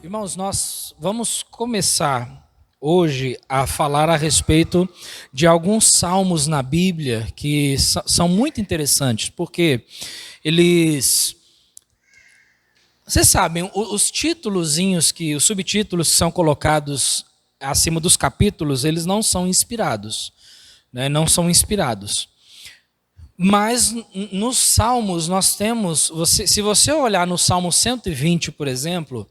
Irmãos, nós vamos começar hoje a falar a respeito de alguns salmos na Bíblia que são muito interessantes, porque eles... Vocês sabem, os titulozinhos, os subtítulos que são colocados acima dos capítulos, eles não são inspirados, né? Não são inspirados. Mas nos salmos nós temos, se você olhar no Salmo 120, por exemplo,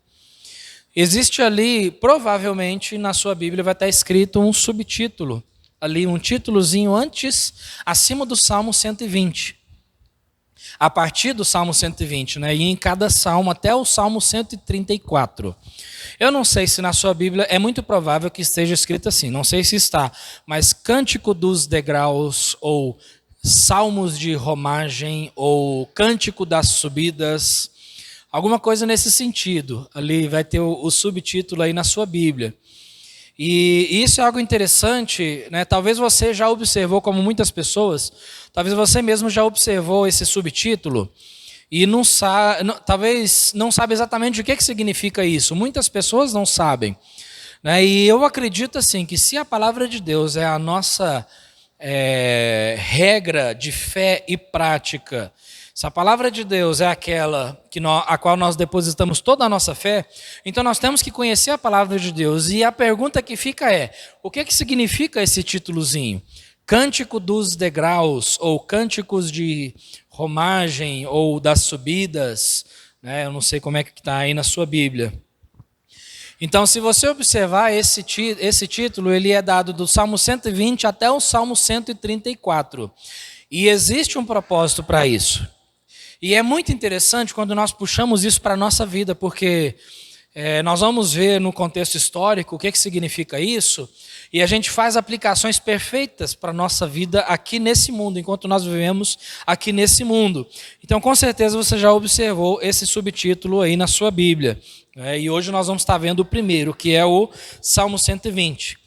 existe ali, provavelmente na sua Bíblia vai estar escrito um subtítulo, ali um títulozinho antes, acima do Salmo 120. A partir do Salmo 120, né? E em cada salmo, até o Salmo 134. Eu não sei se na sua Bíblia, é muito provável que esteja escrito assim, não sei se está, mas Cântico dos Degraus, ou Salmos de Romagem, ou Cântico das Subidas, alguma coisa nesse sentido. Ali vai ter o subtítulo aí na sua Bíblia. E isso é algo interessante, né? Talvez você já observou, como muitas pessoas, talvez você mesmo já observou esse subtítulo e talvez não sabe exatamente o que significa isso. Muitas pessoas não sabem, né? E eu acredito assim que se a palavra de Deus é a nossa regra de fé e prática, se a palavra de Deus é aquela a qual nós depositamos toda a nossa fé, então nós temos que conhecer a palavra de Deus. E a pergunta que fica é, o que significa esse títulozinho? Cântico dos Degraus, ou Cânticos de Romagem, ou das Subidas, né? Eu não sei como é que está aí na sua Bíblia. Então, se você observar esse título, ele é dado do Salmo 120 até o Salmo 134. E existe um propósito para isso. E é muito interessante quando nós puxamos isso para a nossa vida, porque nós vamos ver no contexto histórico o que significa isso, e a gente faz aplicações perfeitas para a nossa vida aqui nesse mundo, enquanto nós vivemos aqui nesse mundo. Então, com certeza, você já observou esse subtítulo aí na sua Bíblia. E hoje nós vamos estar vendo o primeiro, que é o Salmo 120.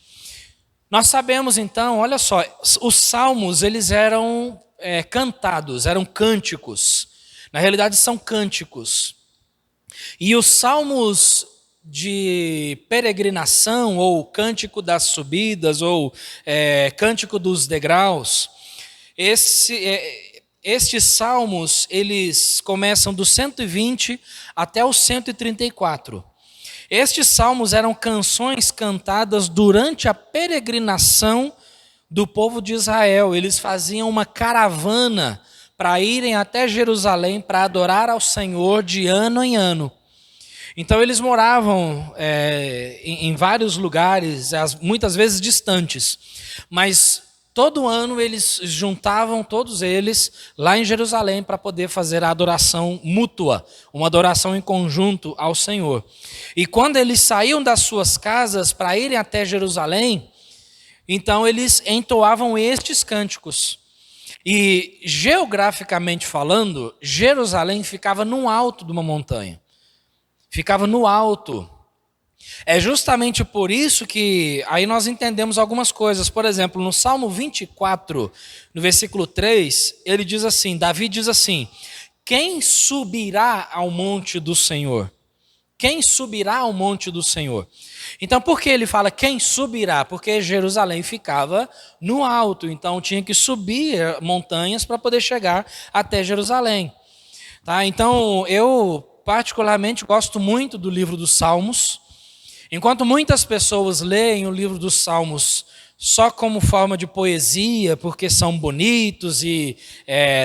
Nós sabemos, então, olha só, os salmos, eles eram cantados, eram cânticos. Na realidade, são cânticos. E os salmos de peregrinação, ou Cântico das Subidas, ou Cântico dos Degraus, estes salmos, eles começam do 120 até o 134. Estes salmos eram canções cantadas durante a peregrinação do povo de Israel. Eles faziam uma caravana para irem até Jerusalém para adorar ao Senhor de ano em ano. Então eles moravam em vários lugares, muitas vezes distantes, mas todo ano eles juntavam todos eles lá em Jerusalém para poder fazer a adoração mútua, uma adoração em conjunto ao Senhor. E quando eles saíam das suas casas para irem até Jerusalém, então eles entoavam estes cânticos. E geograficamente falando, Jerusalém ficava no alto de uma montanha. Ficava no alto. É justamente por isso que aí nós entendemos algumas coisas. Por exemplo, no Salmo 24, no versículo 3, ele diz assim, Davi diz assim: quem subirá ao monte do Senhor? Quem subirá ao monte do Senhor? Então, por que ele fala quem subirá? Porque Jerusalém ficava no alto, então tinha que subir montanhas para poder chegar até Jerusalém. Tá? Então, eu particularmente gosto muito do livro dos Salmos. Enquanto muitas pessoas leem o livro dos Salmos só como forma de poesia, porque são bonitos e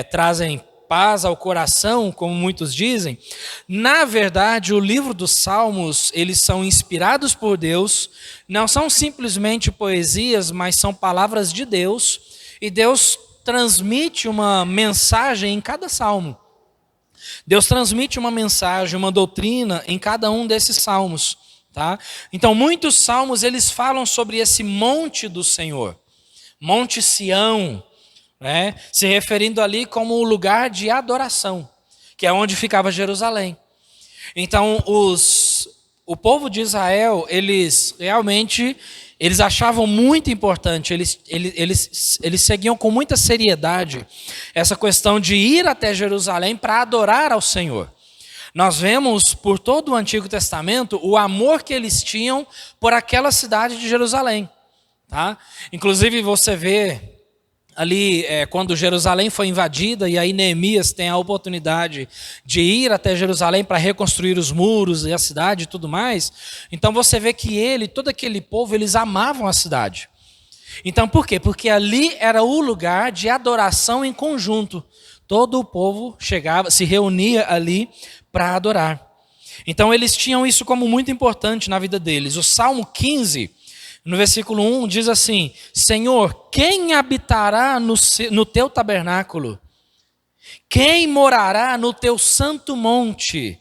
trazem paz ao coração, como muitos dizem, na verdade o livro dos Salmos, eles são inspirados por Deus, não são simplesmente poesias, mas são palavras de Deus, e Deus transmite uma mensagem em cada salmo. Deus transmite uma mensagem, uma doutrina em cada um desses salmos. Tá? Então, muitos salmos eles falam sobre esse monte do Senhor, Monte Sião, né? Se referindo ali como o lugar de adoração, que é onde ficava Jerusalém. Então, o povo de Israel, eles realmente achavam muito importante, eles seguiam com muita seriedade essa questão de ir até Jerusalém para adorar ao Senhor. Nós vemos por todo o Antigo Testamento o amor que eles tinham por aquela cidade de Jerusalém. Tá? Inclusive você vê ali quando Jerusalém foi invadida e aí Neemias tem a oportunidade de ir até Jerusalém para reconstruir os muros e a cidade e tudo mais. Então você vê que todo aquele povo, eles amavam a cidade. Então por quê? Porque ali era o lugar de adoração em conjunto. Todo o povo chegava, se reunia ali para adorar. Então eles tinham isso como muito importante na vida deles. O Salmo 15, no versículo 1, diz assim: Senhor, quem habitará no teu tabernáculo? Quem morará no teu santo monte?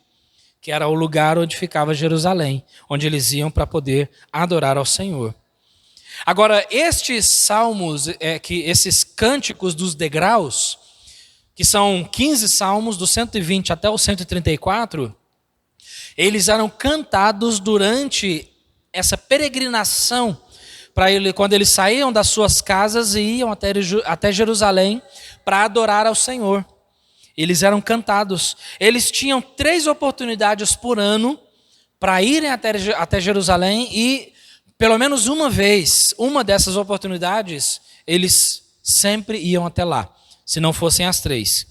Que era o lugar onde ficava Jerusalém, onde eles iam para poder adorar ao Senhor. Agora, estes salmos, esses cânticos dos degraus, que são 15 salmos, do 120 até o 134, eles eram cantados durante essa peregrinação, quando eles saíam das suas casas e iam até Jerusalém para adorar ao Senhor. Eles eram cantados. Eles tinham 3 oportunidades por ano para irem até Jerusalém e, pelo menos uma vez, uma dessas oportunidades, eles sempre iam até lá, se não fossem as 3.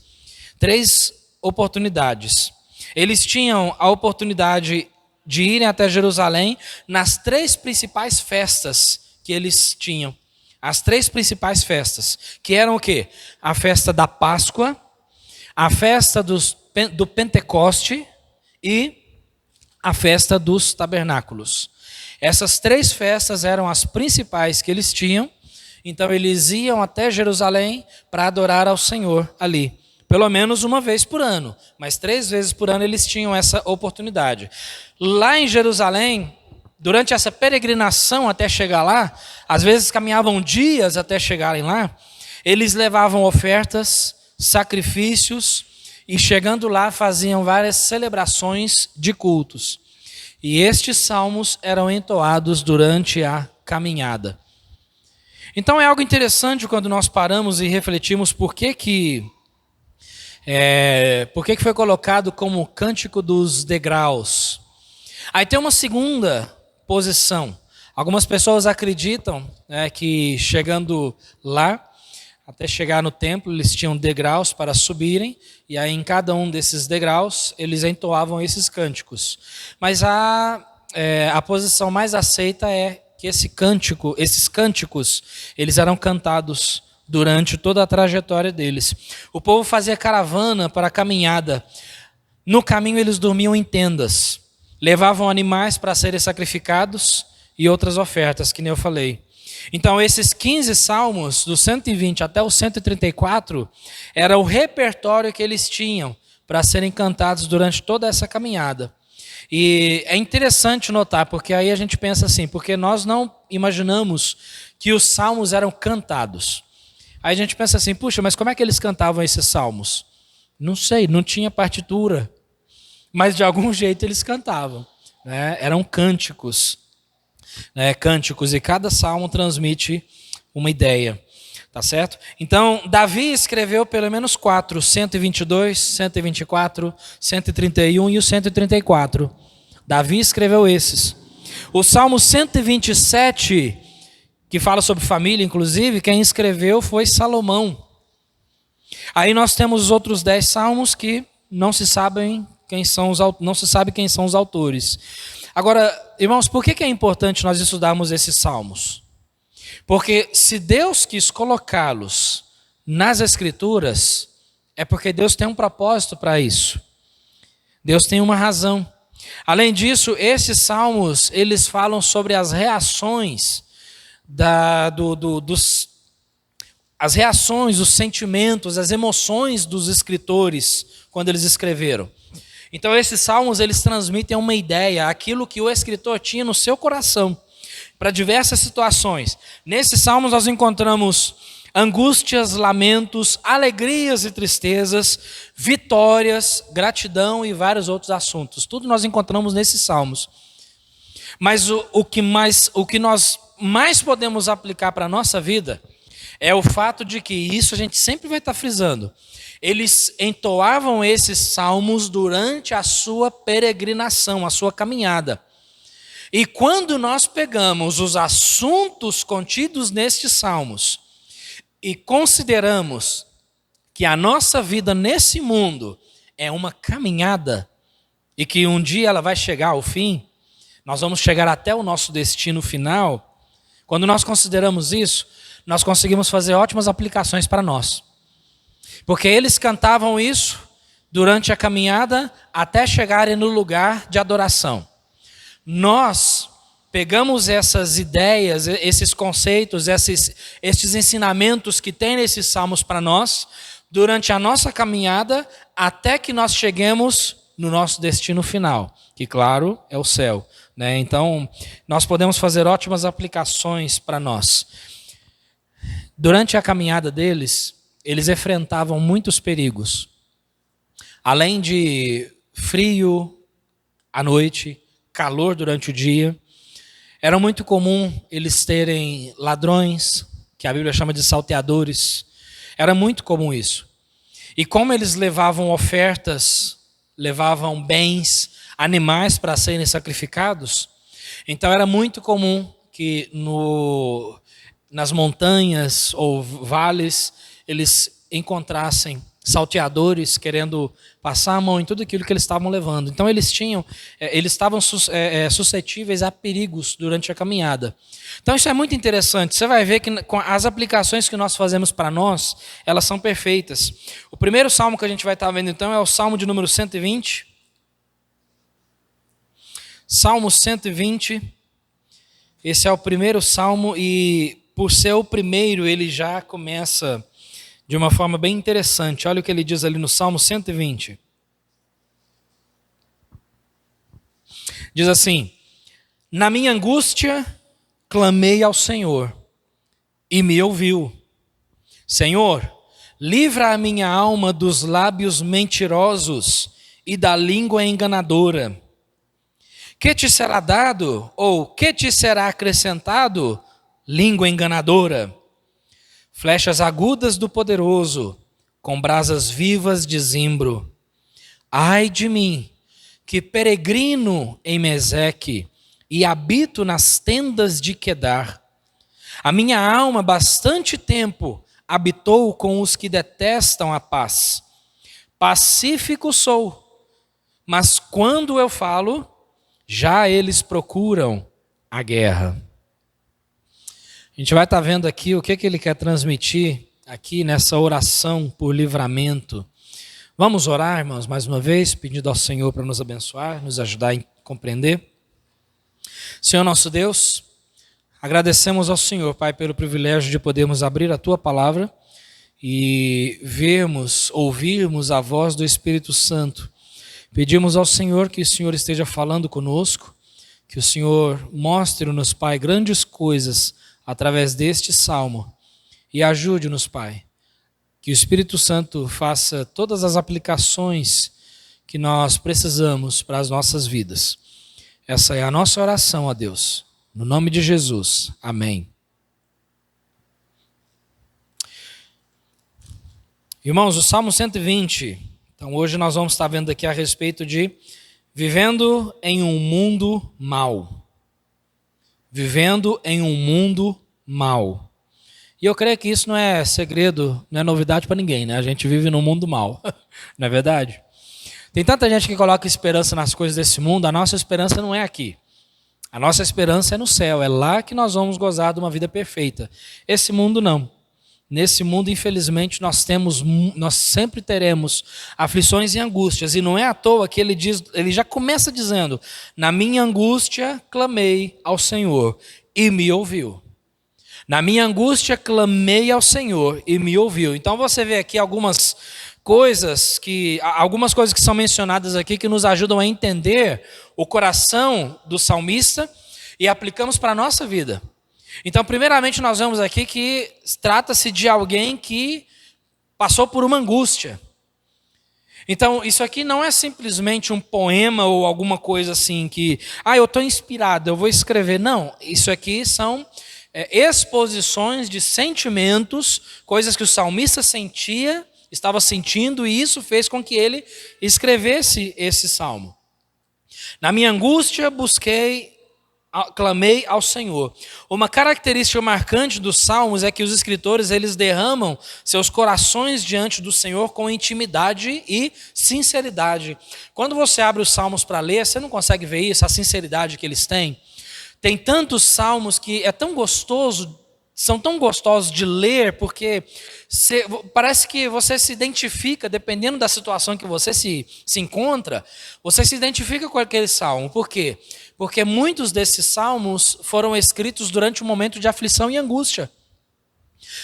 3 oportunidades. Eles tinham a oportunidade de irem até Jerusalém nas 3 principais festas que eles tinham. As 3 principais festas, que eram o quê? A festa da Páscoa, a festa do Pentecoste e a festa dos tabernáculos. Essas 3 festas eram as principais que eles tinham, então eles iam até Jerusalém para adorar ao Senhor ali. Pelo menos uma vez por ano, mas 3 vezes por ano eles tinham essa oportunidade. Lá em Jerusalém, durante essa peregrinação até chegar lá, às vezes caminhavam dias até chegarem lá, eles levavam ofertas, sacrifícios e chegando lá faziam várias celebrações de cultos. E estes salmos eram entoados durante a caminhada. Então é algo interessante quando nós paramos e refletimos por que foi colocado como cântico dos degraus. Aí tem uma segunda posição. Algumas pessoas acreditam que chegando lá, até chegar no templo, eles tinham degraus para subirem, e aí em cada um desses degraus eles entoavam esses cânticos. Mas a posição mais aceita é que esses cânticos, eles eram cantados durante toda a trajetória deles. O povo fazia caravana para a caminhada. No caminho eles dormiam em tendas, levavam animais para serem sacrificados e outras ofertas, que nem eu falei. Então esses 15 salmos, do 120 até o 134, era o repertório que eles tinham para serem cantados durante toda essa caminhada. E é interessante notar, porque aí a gente pensa assim, porque nós não imaginamos que os salmos eram cantados. Aí a gente pensa assim, puxa, mas como é que eles cantavam esses salmos? Não sei, não tinha partitura, mas de algum jeito eles cantavam, né? Eram cânticos, né? Cânticos, e cada salmo transmite uma ideia, tá certo? Então, Davi escreveu pelo menos 4, 122, 124, 131 e o 134. Davi escreveu esses. O Salmo 127, que fala sobre família, inclusive, quem escreveu foi Salomão. Aí nós temos os outros 10 salmos que não se sabe quem são os autores. Agora, irmãos, por que é importante nós estudarmos esses salmos? Porque se Deus quis colocá-los nas Escrituras, é porque Deus tem um propósito para isso. Deus tem uma razão. Além disso, esses salmos, eles falam sobre as reações, as reações, os sentimentos, as emoções dos escritores quando eles escreveram. Então esses salmos, eles transmitem uma ideia, aquilo que o escritor tinha no seu coração, para diversas situações. Nesses salmos nós encontramos angústias, lamentos, alegrias e tristezas, vitórias, gratidão e vários outros assuntos. Tudo nós encontramos nesses salmos. Mas o que nós mais podemos aplicar para a nossa vida é o fato de que, isso a gente sempre vai estar frisando, eles entoavam esses salmos durante a sua peregrinação, a sua caminhada. E quando nós pegamos os assuntos contidos nestes salmos e consideramos que a nossa vida nesse mundo é uma caminhada e que um dia ela vai chegar ao fim, nós vamos chegar até o nosso destino final. Quando nós consideramos isso, nós conseguimos fazer ótimas aplicações para nós. Porque eles cantavam isso durante a caminhada até chegarem no lugar de adoração. Nós pegamos essas ideias, esses conceitos, esses ensinamentos que tem nesses salmos para nós, durante a nossa caminhada, até que nós cheguemos no nosso destino final, que claro, é o céu, né? Então, nós podemos fazer ótimas aplicações para nós. Durante a caminhada deles, eles enfrentavam muitos perigos. Além de frio à noite, calor durante o dia, era muito comum eles terem ladrões, que a Bíblia chama de salteadores. Era muito comum isso. E como eles levavam ofertas, levavam bens, animais para serem sacrificados, então era muito comum que nas montanhas ou vales eles encontrassem salteadores querendo passar a mão em tudo aquilo que eles estavam levando. Então eles estavam suscetíveis a perigos durante a caminhada. Então isso é muito interessante. Você vai ver que as aplicações que nós fazemos para nós, elas são perfeitas. O primeiro salmo que a gente vai estar vendo então é o salmo de número 120. Salmo 120. Esse é o primeiro salmo e por ser o primeiro ele já começa de uma forma bem interessante. Olha o que ele diz ali no Salmo 120. Diz assim: na minha angústia clamei ao Senhor e me ouviu. Senhor, livra a minha alma dos lábios mentirosos e da língua enganadora. Que te será dado ou que te será acrescentado, língua enganadora? Flechas agudas do poderoso, com brasas vivas de zimbro. Ai de mim, que peregrino em Meseque e habito nas tendas de Quedar. A minha alma bastante tempo habitou com os que detestam a paz. Pacífico sou, mas quando eu falo, já eles procuram a guerra. A gente vai estar vendo aqui o que ele quer transmitir aqui nessa oração por livramento. Vamos orar, irmãos, mais uma vez, pedindo ao Senhor para nos abençoar, nos ajudar a compreender. Senhor nosso Deus, agradecemos ao Senhor, Pai, pelo privilégio de podermos abrir a Tua palavra e ouvirmos a voz do Espírito Santo. Pedimos ao Senhor que o Senhor esteja falando conosco, que o Senhor mostre-nos, Pai, grandes coisas através deste salmo e ajude-nos, Pai, que o Espírito Santo faça todas as aplicações que nós precisamos para as nossas vidas. Essa é a nossa oração a Deus, no nome de Jesus, amém. Irmãos, o Salmo 120, então hoje nós vamos estar vendo aqui a respeito de vivendo em um mundo mau. Vivendo em um mundo mau. E eu creio que isso não é segredo, não é novidade para ninguém, né? A gente vive num mundo mau, não é verdade? Tem tanta gente que coloca esperança nas coisas desse mundo, a nossa esperança não é aqui. A nossa esperança é no céu, é lá que nós vamos gozar de uma vida perfeita. Esse mundo não. Nesse mundo, infelizmente, nós sempre teremos aflições e angústias. E não é à toa que ele já começa dizendo: na minha angústia clamei ao Senhor e me ouviu. Na minha angústia clamei ao Senhor e me ouviu. Então você vê aqui algumas coisas que são mencionadas aqui que nos ajudam a entender o coração do salmista e aplicamos para a nossa vida. Então, primeiramente, nós vemos aqui que trata-se de alguém que passou por uma angústia. Então, isso aqui não é simplesmente um poema ou alguma coisa assim que, eu estou inspirado, eu vou escrever. Não, isso aqui são exposições de sentimentos, coisas que o salmista sentia estava sentindo, e isso fez com que ele escrevesse esse salmo. Na minha angústia clamei ao Senhor. Uma característica marcante dos salmos é que os escritores eles derramam seus corações diante do Senhor com intimidade e sinceridade. Quando você abre os salmos para ler, você não consegue ver isso, a sinceridade que eles têm. Tem tantos salmos que é tão gostoso, são tão gostosos de ler, porque parece que você se identifica, dependendo da situação que você se encontra, você se identifica com aquele salmo. Por quê? Porque muitos desses salmos foram escritos durante um momento de aflição e angústia.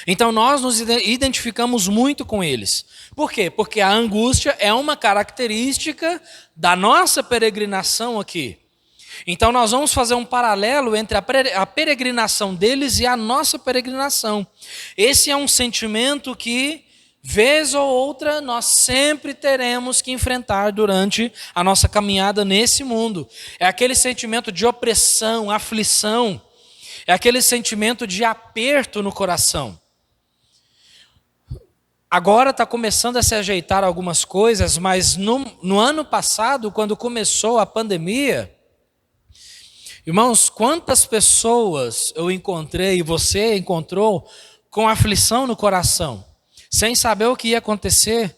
Então nós nos identificamos muito com eles. Por quê? Porque a angústia é uma característica da nossa peregrinação aqui. Então nós vamos fazer um paralelo entre a peregrinação deles e a nossa peregrinação. Esse é um sentimento que, vez ou outra, nós sempre teremos que enfrentar durante a nossa caminhada nesse mundo. É aquele sentimento de opressão, aflição, é aquele sentimento de aperto no coração. Agora está começando a se ajeitar algumas coisas, mas no ano passado, quando começou a pandemia, irmãos, quantas pessoas eu encontrei, e você encontrou, com aflição no coração, sem saber o que ia acontecer?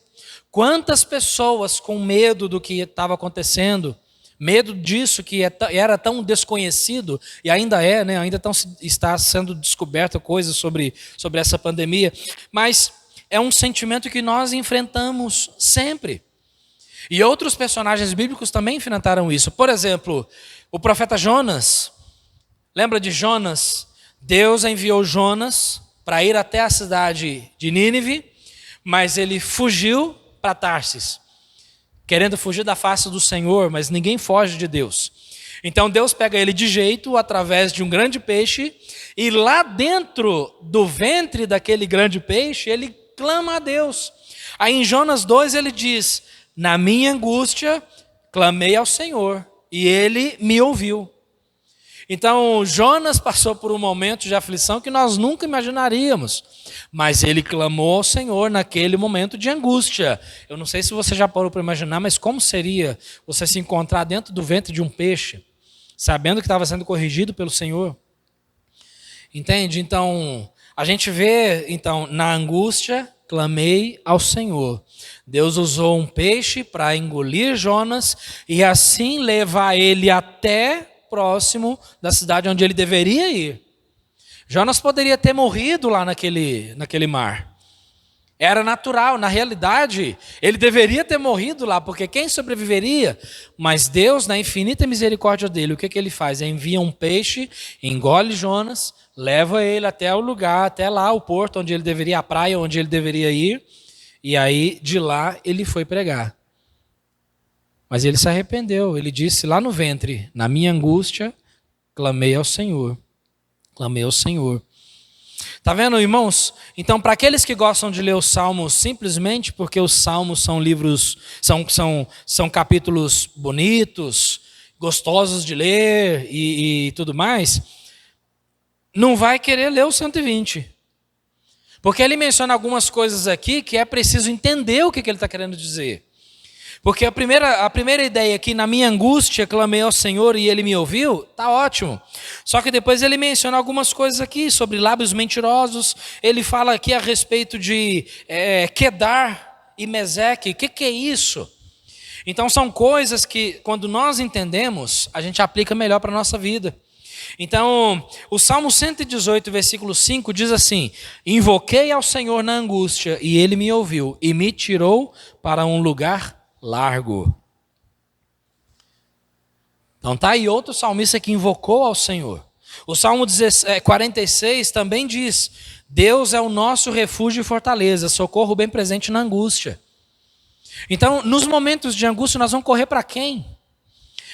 Quantas pessoas com medo do que estava acontecendo, medo disso que era tão desconhecido, e ainda é, né? Ainda está sendo descoberta coisas sobre essa pandemia, mas é um sentimento que nós enfrentamos sempre. E outros personagens bíblicos também enfrentaram isso. Por exemplo, o profeta Jonas. Lembra de Jonas? Deus enviou Jonas para ir até a cidade de Nínive, mas ele fugiu para Tarsis, querendo fugir da face do Senhor, mas ninguém foge de Deus. Então Deus pega ele de jeito através de um grande peixe, e lá dentro do ventre daquele grande peixe, ele clama a Deus. Aí em Jonas 2 ele diz: na minha angústia clamei ao Senhor, e ele me ouviu. Então Jonas passou por um momento de aflição que nós nunca imaginaríamos, mas ele clamou ao Senhor naquele momento de angústia. Eu não sei se você já parou para imaginar, mas como seria você se encontrar dentro do ventre de um peixe, sabendo que estava sendo corrigido pelo Senhor? Entende? Então a gente vê, então, na angústia clamei ao Senhor. Deus usou um peixe para engolir Jonas e assim levar ele até próximo da cidade onde ele deveria ir. Jonas poderia ter morrido lá naquele mar. Era natural, na realidade, ele deveria ter morrido lá, porque quem sobreviveria? Mas Deus, na infinita misericórdia dele, o que ele faz? Envia um peixe, engole Jonas, leva ele até o lugar, até lá, o porto onde ele deveria, a praia onde ele deveria ir, e aí de lá ele foi pregar. Mas ele se arrependeu, ele disse lá no ventre: na minha angústia, clamei ao Senhor. Clamei ao Senhor. Está vendo, irmãos? Então, para aqueles que gostam de ler os Salmos simplesmente porque os Salmos são livros, são capítulos bonitos, gostosos de ler e tudo mais, não vai querer ler o 120. Porque ele menciona algumas coisas aqui que é preciso entender o que ele está querendo dizer. Porque a primeira ideia aqui, na minha angústia, clamei ao Senhor e ele me ouviu, está ótimo. Só que depois ele menciona algumas coisas aqui sobre lábios mentirosos. Ele fala aqui a respeito de Quedar e Meseque. O que é isso? Então são coisas que, quando nós entendemos, a gente aplica melhor para a nossa vida. Então, o Salmo 118, versículo 5 diz assim: invoquei ao Senhor na angústia e ele me ouviu e me tirou para um lugar largo. Então tá aí outro salmista que invocou ao Senhor. O Salmo 46 também diz: Deus é o nosso refúgio e fortaleza, socorro bem presente na angústia. Então, nos momentos de angústia, nós vamos correr para quem?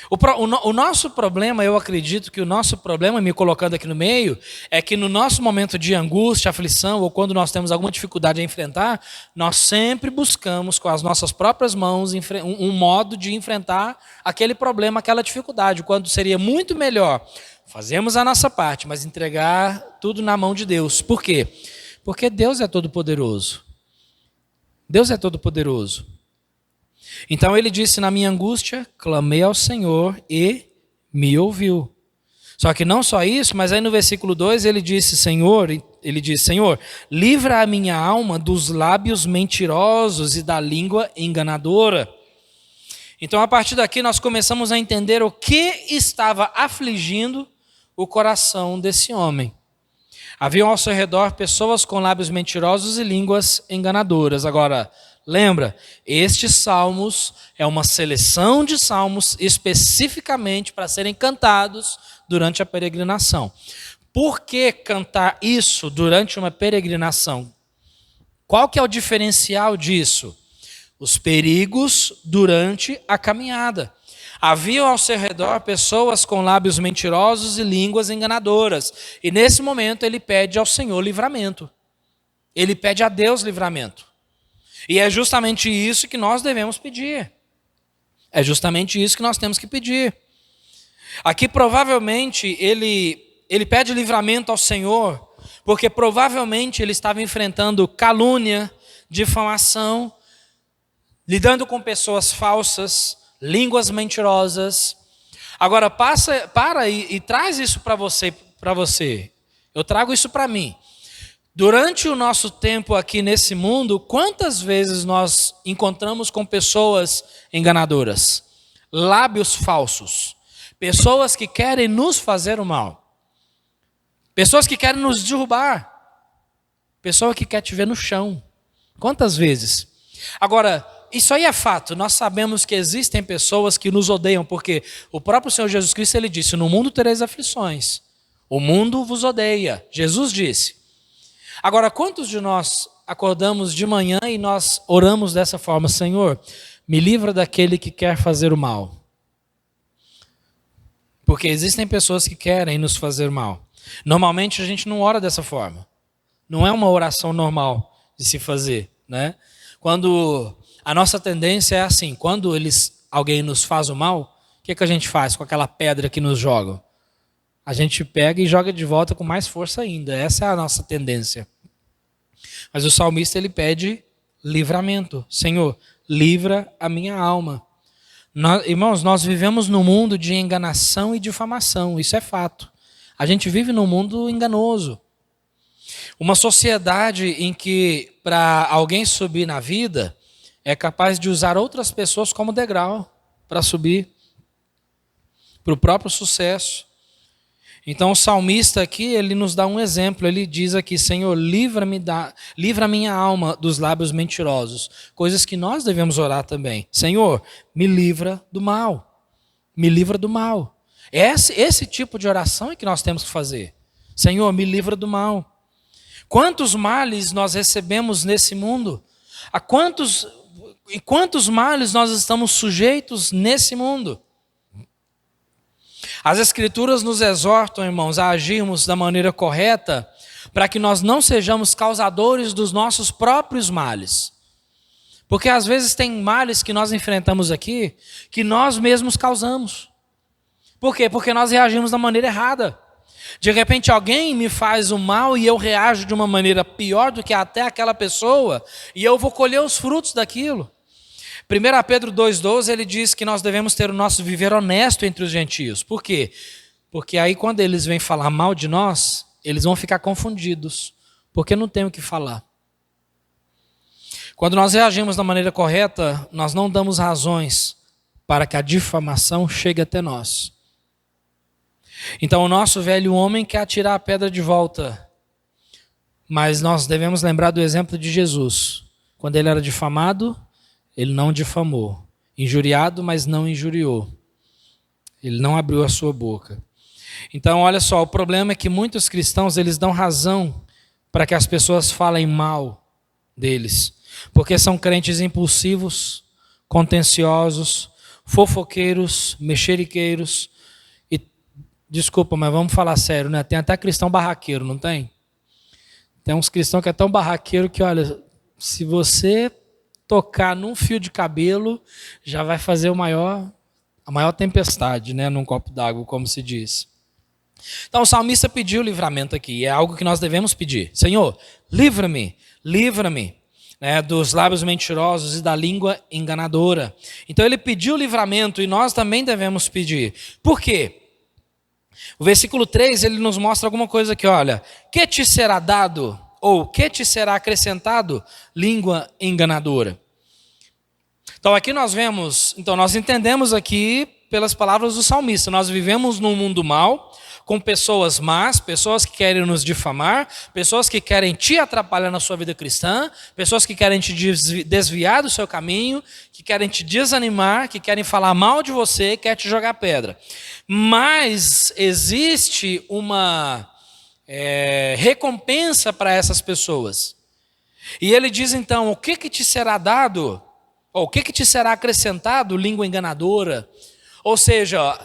O nosso problema, eu acredito que o nosso problema, me colocando aqui no meio, é que no nosso momento de angústia, aflição, ou quando nós temos alguma dificuldade a enfrentar, nós sempre buscamos com as nossas próprias mãos um modo de enfrentar aquele problema, aquela dificuldade, quando seria muito melhor fazermos a nossa parte, mas entregar tudo na mão de Deus. Por quê? Porque Deus é todo poderoso. Deus é todo-poderoso. Então ele disse: na minha angústia, clamei ao Senhor e me ouviu. Só que não só isso, mas aí no versículo 2 ele disse: Senhor, livra a minha alma dos lábios mentirosos e da língua enganadora. Então a partir daqui nós começamos a entender o que estava afligindo o coração desse homem. Haviam ao seu redor pessoas com lábios mentirosos e línguas enganadoras. Agora, lembra, estes salmos é uma seleção de salmos especificamente para serem cantados durante a peregrinação. Por que cantar isso durante uma peregrinação? Qual que é o diferencial disso? Os perigos durante a caminhada. Havia ao seu redor pessoas com lábios mentirosos e línguas enganadoras. E nesse momento ele pede ao Senhor livramento. Ele pede a Deus livramento. E é justamente isso que nós devemos pedir. É justamente isso que nós temos que pedir. Aqui provavelmente ele pede livramento ao Senhor, porque provavelmente ele estava enfrentando calúnia, difamação, lidando com pessoas falsas, línguas mentirosas. Agora para e traz isso para você. Eu trago isso para mim. Durante o nosso tempo aqui nesse mundo, quantas vezes nós encontramos com pessoas enganadoras, lábios falsos, pessoas que querem nos fazer o mal, pessoas que querem nos derrubar, pessoa que quer te ver no chão. Quantas vezes? Agora, isso aí é fato. Nós sabemos que existem pessoas que nos odeiam, porque o próprio Senhor Jesus Cristo, ele disse: no mundo tereis aflições, o mundo vos odeia. Jesus disse. Agora, quantos de nós acordamos de manhã e nós oramos dessa forma: Senhor, me livra daquele que quer fazer o mal? Porque existem pessoas que querem nos fazer mal. Normalmente a gente não ora dessa forma. Não é uma oração normal de se fazer, né? Quando a nossa tendência é assim, quando alguém nos faz o mal, o que a gente faz com aquela pedra que nos jogam? A gente pega e joga de volta com mais força ainda. Essa é a nossa tendência. Mas o salmista, ele pede livramento. Senhor, livra a minha alma. Irmãos, nós vivemos num mundo de enganação e difamação. Isso é fato. A gente vive num mundo enganoso. Uma sociedade em que, para alguém subir na vida, é capaz de usar outras pessoas como degrau para subir para o próprio sucesso. Então o salmista aqui, ele nos dá um exemplo. Ele diz aqui: Senhor, livra a minha alma dos lábios mentirosos. Coisas que nós devemos orar também. Senhor, me livra do mal. Me livra do mal. Esse tipo de oração é que nós temos que fazer. Senhor, me livra do mal. Quantos males nós recebemos nesse mundo? E quantos males nós estamos sujeitos nesse mundo? As Escrituras nos exortam, irmãos, a agirmos da maneira correta para que nós não sejamos causadores dos nossos próprios males. Porque às vezes tem males que nós enfrentamos aqui que nós mesmos causamos. Por quê? Porque nós reagimos da maneira errada. De repente alguém me faz o mal e eu reajo de uma maneira pior do que até aquela pessoa, e eu vou colher os frutos daquilo. 1 Pedro 2,12, ele diz que nós devemos ter o nosso viver honesto entre os gentios. Por quê? Porque aí quando eles vêm falar mal de nós, eles vão ficar confundidos, porque não tem o que falar. Quando nós reagimos da maneira correta, nós não damos razões para que a difamação chegue até nós. Então o nosso velho homem quer atirar a pedra de volta, mas nós devemos lembrar do exemplo de Jesus. Quando ele era difamado, ele não difamou. Injuriado, mas não injuriou. Ele não abriu a sua boca. Então, olha só, o problema é que muitos cristãos, eles dão razão para que as pessoas falem mal deles. Porque são crentes impulsivos, contenciosos, fofoqueiros, mexeriqueiros. E, desculpa, mas vamos falar sério, né? Tem até cristão barraqueiro, não tem? Tem uns cristãos que é tão barraqueiro que, olha, se você tocar num fio de cabelo, já vai fazer a maior tempestade, né, num copo d'água, como se diz. Então o salmista pediu livramento aqui, e é algo que nós devemos pedir. Senhor, livra-me, livra-me. né, dos lábios mentirosos e da língua enganadora. Então ele pediu livramento e nós também devemos pedir. Por quê? O versículo 3, ele nos mostra alguma coisa aqui, olha. Que te será dado, ou que te será acrescentado, língua enganadora? Então aqui nós vemos, nós entendemos aqui pelas palavras do salmista, nós vivemos num mundo mau, com pessoas más, pessoas que querem nos difamar, pessoas que querem te atrapalhar na sua vida cristã, pessoas que querem te desviar do seu caminho, que querem te desanimar, que querem falar mal de você, querem te jogar pedra. Mas existe uma recompensa para essas pessoas. E ele diz então, o que te será dado? Ou o que te será acrescentado? Língua enganadora. Ou seja,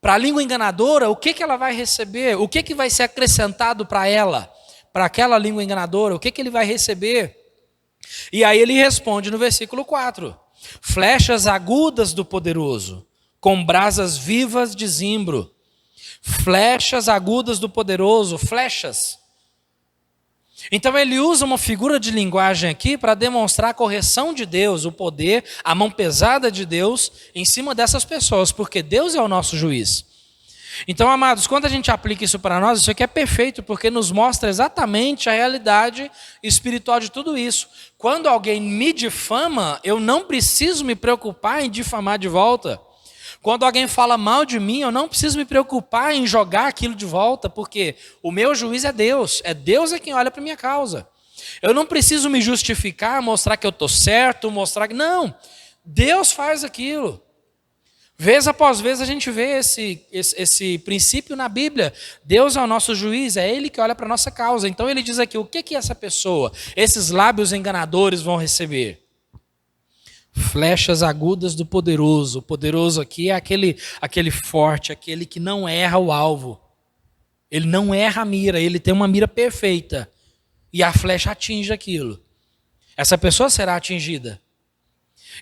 para a língua enganadora, o que ela vai receber? O que vai ser acrescentado para ela? Para aquela língua enganadora, o que ele vai receber? E aí ele responde no versículo 4. Flechas agudas do poderoso, com brasas vivas de zimbro. Flechas agudas do poderoso, flechas. Então ele usa uma figura de linguagem aqui para demonstrar a correção de Deus, o poder, a mão pesada de Deus em cima dessas pessoas, porque Deus é o nosso juiz. Então, amados, quando a gente aplica isso para nós, isso aqui é perfeito, porque nos mostra exatamente a realidade espiritual de tudo isso. Quando alguém me difama, eu não preciso me preocupar em difamar de volta. Quando alguém fala mal de mim, eu não preciso me preocupar em jogar aquilo de volta, porque o meu juiz é Deus quem olha para a minha causa. Eu não preciso me justificar, mostrar que eu estou certo, mostrar que... Não, Deus faz aquilo. Vez após vez a gente vê esse princípio na Bíblia. Deus é o nosso juiz, é Ele que olha para a nossa causa. Então ele diz aqui, o que essa pessoa, esses lábios enganadores vão receber? Flechas agudas do poderoso. O poderoso aqui é aquele forte, aquele que não erra o alvo. Ele não erra a mira, ele tem uma mira perfeita. E a flecha atinge aquilo. Essa pessoa será atingida.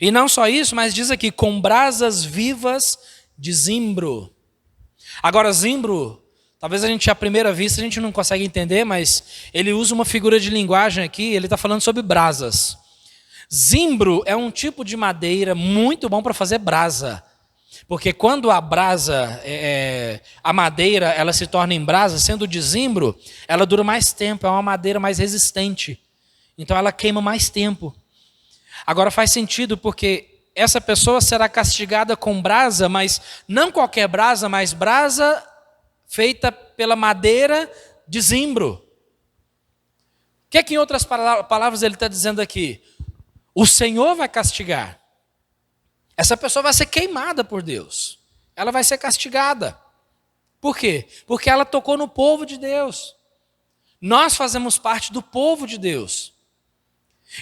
E não só isso, mas diz aqui, com brasas vivas de zimbro. Agora, zimbro, talvez à primeira vista a gente não consegue entender, mas ele usa uma figura de linguagem aqui, ele está falando sobre brasas. Zimbro é um tipo de madeira muito bom para fazer brasa. Porque quando a brasa, a madeira, ela se torna em brasa, sendo de zimbro, ela dura mais tempo, é uma madeira mais resistente. Então ela queima mais tempo. Agora faz sentido porque essa pessoa será castigada com brasa, mas não qualquer brasa, mas brasa feita pela madeira de zimbro. O que é que em outras palavras ele está dizendo aqui? O Senhor vai castigar. Essa pessoa vai ser queimada por Deus. Ela vai ser castigada. Por quê? Porque ela tocou no povo de Deus. Nós fazemos parte do povo de Deus.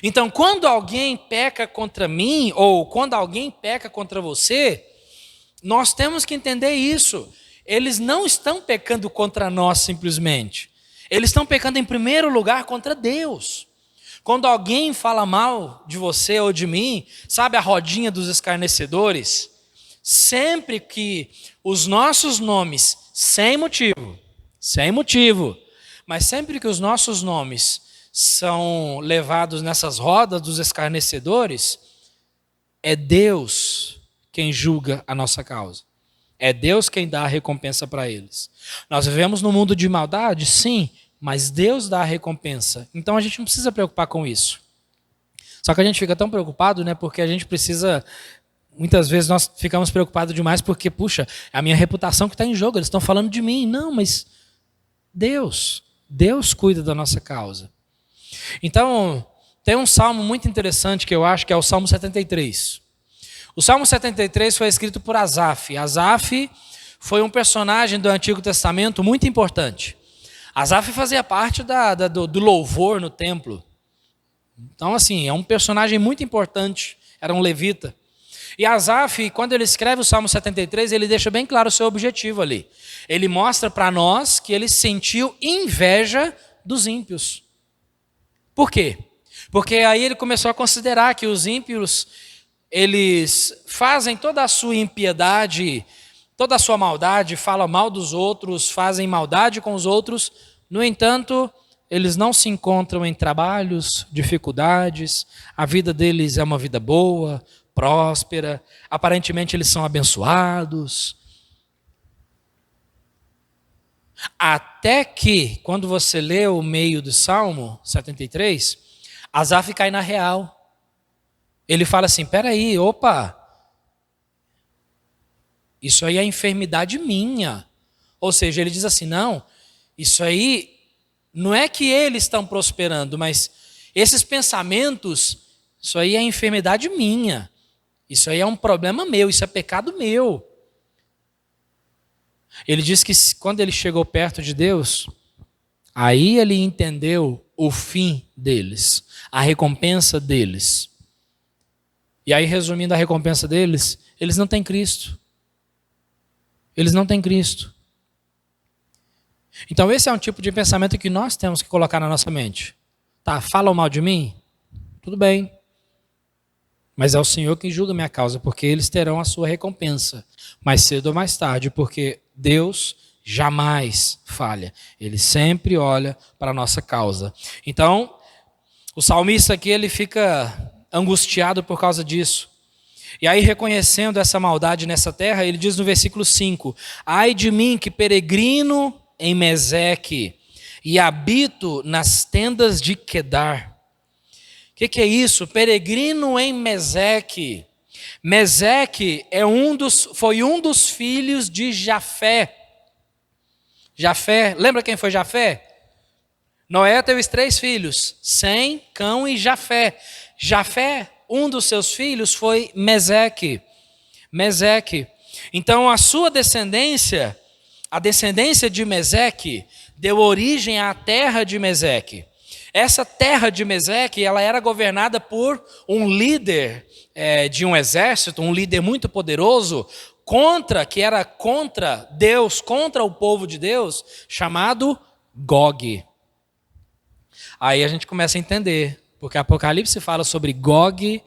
Então, quando alguém peca contra mim, ou quando alguém peca contra você, nós temos que entender isso. Eles não estão pecando contra nós simplesmente. Eles estão pecando em primeiro lugar contra Deus. Quando alguém fala mal de você ou de mim, sabe a rodinha dos escarnecedores? Sempre que os nossos nomes, sem motivo, mas sempre que os nossos nomes são levados nessas rodas dos escarnecedores, é Deus quem julga a nossa causa. É Deus quem dá a recompensa para eles. Nós vivemos num mundo de maldade? Sim. Mas Deus dá a recompensa. Então a gente não precisa preocupar com isso. Só que a gente fica tão preocupado, né? Porque a gente precisa... Muitas vezes nós ficamos preocupados demais porque, puxa, é a minha reputação que está em jogo. Eles estão falando de mim. Não, mas Deus cuida da nossa causa. Então, tem um salmo muito interessante que eu acho que é o Salmo 73. O Salmo 73 foi escrito por Asaf. Asaf foi um personagem do Antigo Testamento muito importante. Asaf fazia parte do louvor no templo. Então, assim, é um personagem muito importante. Era um levita. E Asaf, quando ele escreve o Salmo 73, ele deixa bem claro o seu objetivo ali. Ele mostra para nós que ele sentiu inveja dos ímpios. Por quê? Porque aí ele começou a considerar que os ímpios, eles fazem toda a sua impiedade, toda a sua maldade, falam mal dos outros, fazem maldade com os outros. No entanto, eles não se encontram em trabalhos, dificuldades, a vida deles é uma vida boa, próspera, aparentemente eles são abençoados. Até que, quando você lê o meio do Salmo 73, Asaf cai na real. Ele fala assim, peraí, opa, isso aí é enfermidade minha. Ou seja, ele diz assim, não, isso aí não é que eles estão prosperando, mas esses pensamentos, isso aí é enfermidade minha. Isso aí é um problema meu, isso é pecado meu. Ele diz que quando ele chegou perto de Deus, aí ele entendeu o fim deles, a recompensa deles. E aí, resumindo a recompensa deles, eles não têm Cristo. Eles não têm Cristo. Então esse é um tipo de pensamento que nós temos que colocar na nossa mente. Tá, falam mal de mim? Tudo bem. Mas é o Senhor quem julga minha causa, porque eles terão a sua recompensa, mais cedo ou mais tarde, porque Deus jamais falha. Ele sempre olha para a nossa causa. Então, o salmista aqui, ele fica angustiado por causa disso. E aí, reconhecendo essa maldade nessa terra, ele diz no versículo 5, ai de mim que peregrino em Meseque e habito nas tendas de Quedar. O que é isso? Peregrino em Meseque. Meseque foi um dos filhos de Jafé. Jafé, lembra quem foi Jafé? Noé teve 3 filhos, Sem, Cão e Jafé. Jafé, um dos seus filhos foi Meseque. Meseque. Então a sua descendência, a descendência de Meseque, deu origem à terra de Meseque. Essa terra de Meseque, ela era governada por um líder de um exército, um líder muito poderoso, que era contra Deus, contra o povo de Deus, chamado Gog. Aí a gente começa a entender, porque Apocalipse fala sobre Gog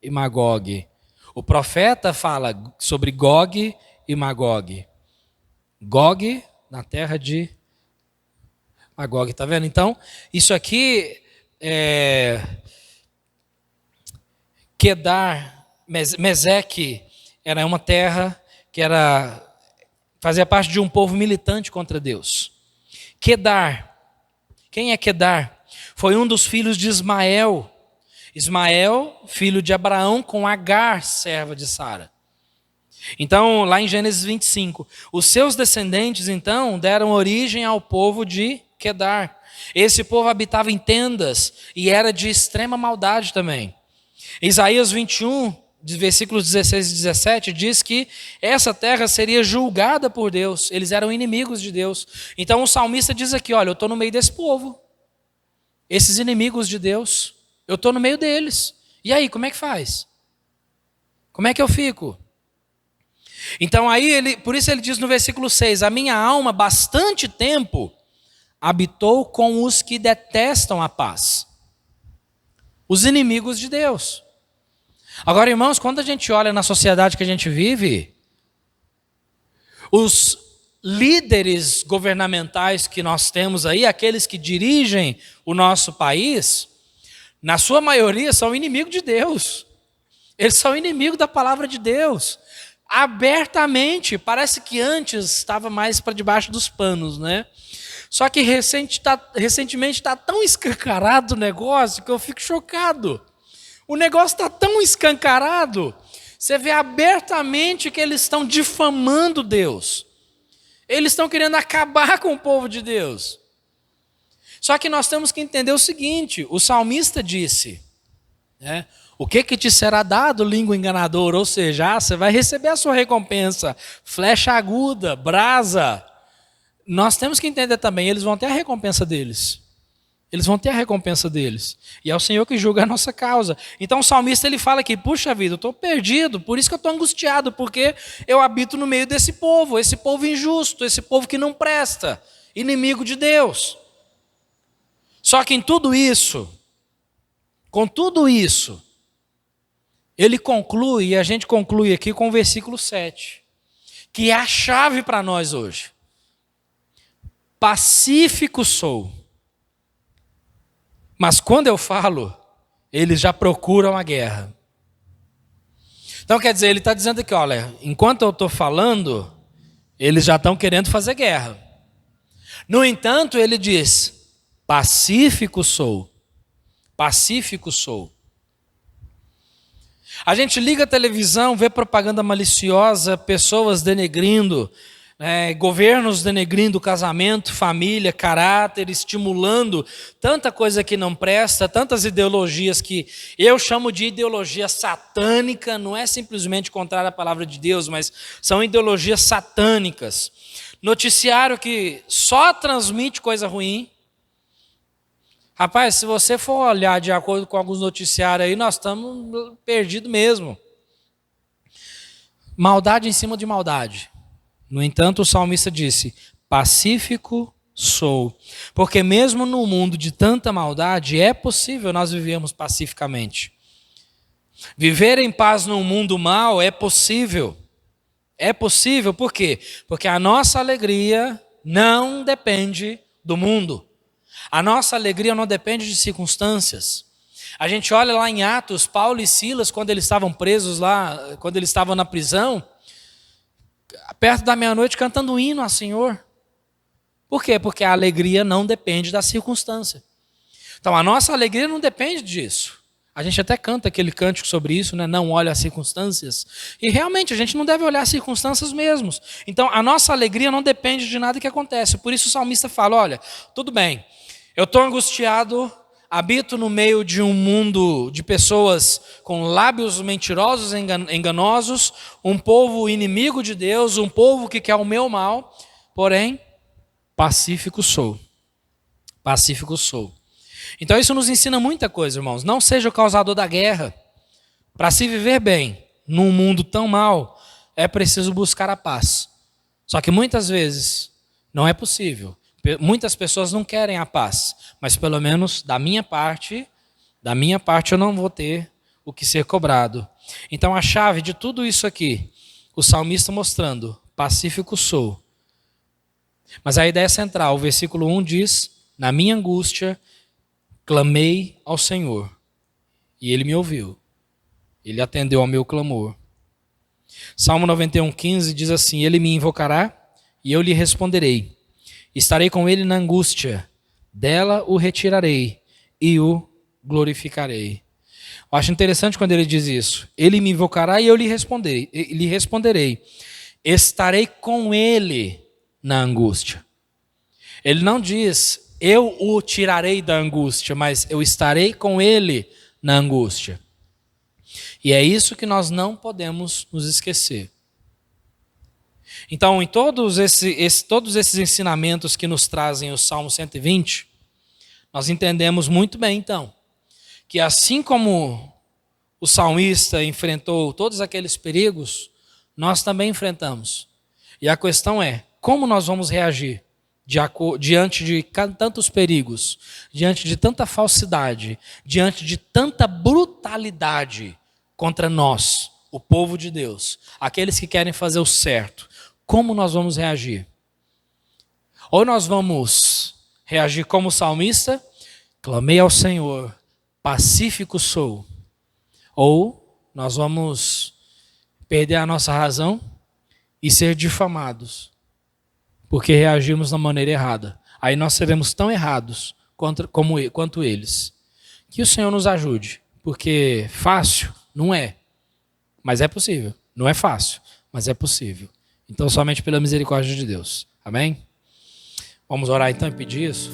e Magog. O profeta fala sobre Gog e Magog. Gog na terra de Magog, tá vendo? Então, isso aqui Quedar, Meseque, era uma terra que fazia parte de um povo militante contra Deus. Quedar, quem é Quedar? Foi um dos filhos de Ismael. Ismael, filho de Abraão, com Agar, serva de Sara. Então, lá em Gênesis 25, os seus descendentes, então, deram origem ao povo de Quedar. Esse povo habitava em tendas e era de extrema maldade também. Isaías 21, versículos 16 e 17, diz que essa terra seria julgada por Deus. Eles eram inimigos de Deus. Então o salmista diz aqui, olha, eu estou no meio desse povo. Esses inimigos de Deus, eu estou no meio deles. E aí, como é que faz? Como é que eu fico? Então aí, por isso ele diz no versículo 6, a minha alma bastante tempo habitou com os que detestam a paz. Os inimigos de Deus. Agora, irmãos, quando a gente olha na sociedade que a gente vive, os líderes governamentais que nós temos aí, aqueles que dirigem o nosso país, na sua maioria são inimigos de Deus. Eles são inimigos da palavra de Deus. Abertamente, parece que antes estava mais para debaixo dos panos, né? Só que recentemente está tão escancarado o negócio que eu fico chocado. O negócio está tão escancarado, você vê abertamente que eles estão difamando Deus. Eles estão querendo acabar com o povo de Deus. Só que nós temos que entender o seguinte, o salmista disse, né, o que te será dado, língua enganadora? Ou seja, você vai receber a sua recompensa, flecha aguda, brasa. Nós temos que entender também, eles vão ter a recompensa deles. Eles vão ter a recompensa deles. E é o Senhor que julga a nossa causa. Então o salmista ele fala aqui, puxa vida, eu estou perdido, por isso que eu estou angustiado, porque eu habito no meio desse povo, esse povo injusto, esse povo que não presta, inimigo de Deus. Só que em tudo isso, com tudo isso, ele conclui, e a gente conclui aqui com o versículo 7, que é a chave para nós hoje. Pacífico sou, Mas quando eu falo, eles já procuram a guerra. Então quer dizer, ele está dizendo aqui, olha, enquanto eu estou falando, eles já estão querendo fazer guerra. No entanto, ele diz, pacífico sou. Pacífico sou. A gente liga a televisão, vê propaganda maliciosa, pessoas denegrindo, governos denegrindo casamento, família, caráter, estimulando tanta coisa que não presta, tantas ideologias que eu chamo de ideologia satânica, não é simplesmente contrária à palavra de Deus, mas são ideologias satânicas. Noticiário que só transmite coisa ruim. Rapaz, se você for olhar de acordo com alguns noticiários aí, nós estamos perdidos mesmo. Maldade em cima de maldade. No entanto, o salmista disse, pacífico sou. Porque mesmo no mundo de tanta maldade, é possível nós vivermos pacificamente. Viver em paz num mundo mau é possível. É possível, por quê? Porque a nossa alegria não depende do mundo. A nossa alegria não depende de circunstâncias. A gente olha lá em Atos, Paulo e Silas, quando eles estavam presos lá, quando eles estavam na prisão, perto da meia-noite cantando um hino ao Senhor. Por quê? Porque a alegria não depende da circunstância. Então a nossa alegria não depende disso. A gente até canta aquele cântico sobre isso, né? Não olha as circunstâncias. E realmente a gente não deve olhar as circunstâncias mesmos. Então a nossa alegria não depende de nada que acontece. Por isso o salmista fala, olha, tudo bem, eu estou angustiado, habito no meio de um mundo de pessoas com lábios mentirosos e enganosos, um povo inimigo de Deus, um povo que quer o meu mal, porém, pacífico sou. Pacífico sou. Então isso nos ensina muita coisa, irmãos. Não seja o causador da guerra. Para se viver bem num mundo tão mau, é preciso buscar a paz. Só que muitas vezes não é possível. Muitas pessoas não querem a paz, mas pelo menos da minha parte eu não vou ter o que ser cobrado. Então a chave de tudo isso aqui, o salmista mostrando, pacífico sou. Mas a ideia central, o versículo 1 diz, na minha angústia, clamei ao Senhor, e Ele me ouviu. Ele atendeu ao meu clamor. Salmo 91:15 diz assim, Ele me invocará, e eu lhe responderei. Estarei com ele na angústia, dela o retirarei e o glorificarei. Eu acho interessante quando ele diz isso. Ele me invocará e eu lhe responderei. Estarei com ele na angústia. Ele não diz, eu o tirarei da angústia, mas eu estarei com ele na angústia. E é isso que nós não podemos nos esquecer. Então, em todos esses ensinamentos que nos trazem o Salmo 120, nós entendemos muito bem, então, que assim como o salmista enfrentou todos aqueles perigos, nós também enfrentamos. E a questão é, como nós vamos reagir diante de tantos perigos, diante de tanta falsidade, diante de tanta brutalidade contra nós, o povo de Deus, aqueles que querem fazer o certo. Como nós vamos reagir? Ou nós vamos reagir como o salmista, clamei ao Senhor, pacífico sou. Ou nós vamos perder a nossa razão e ser difamados, porque reagimos da maneira errada. Aí nós seremos tão errados quanto eles. Que o Senhor nos ajude, porque fácil não é, mas é possível. Não é fácil, mas é possível. Então, somente pela misericórdia de Deus. Amém? Vamos orar então e pedir isso?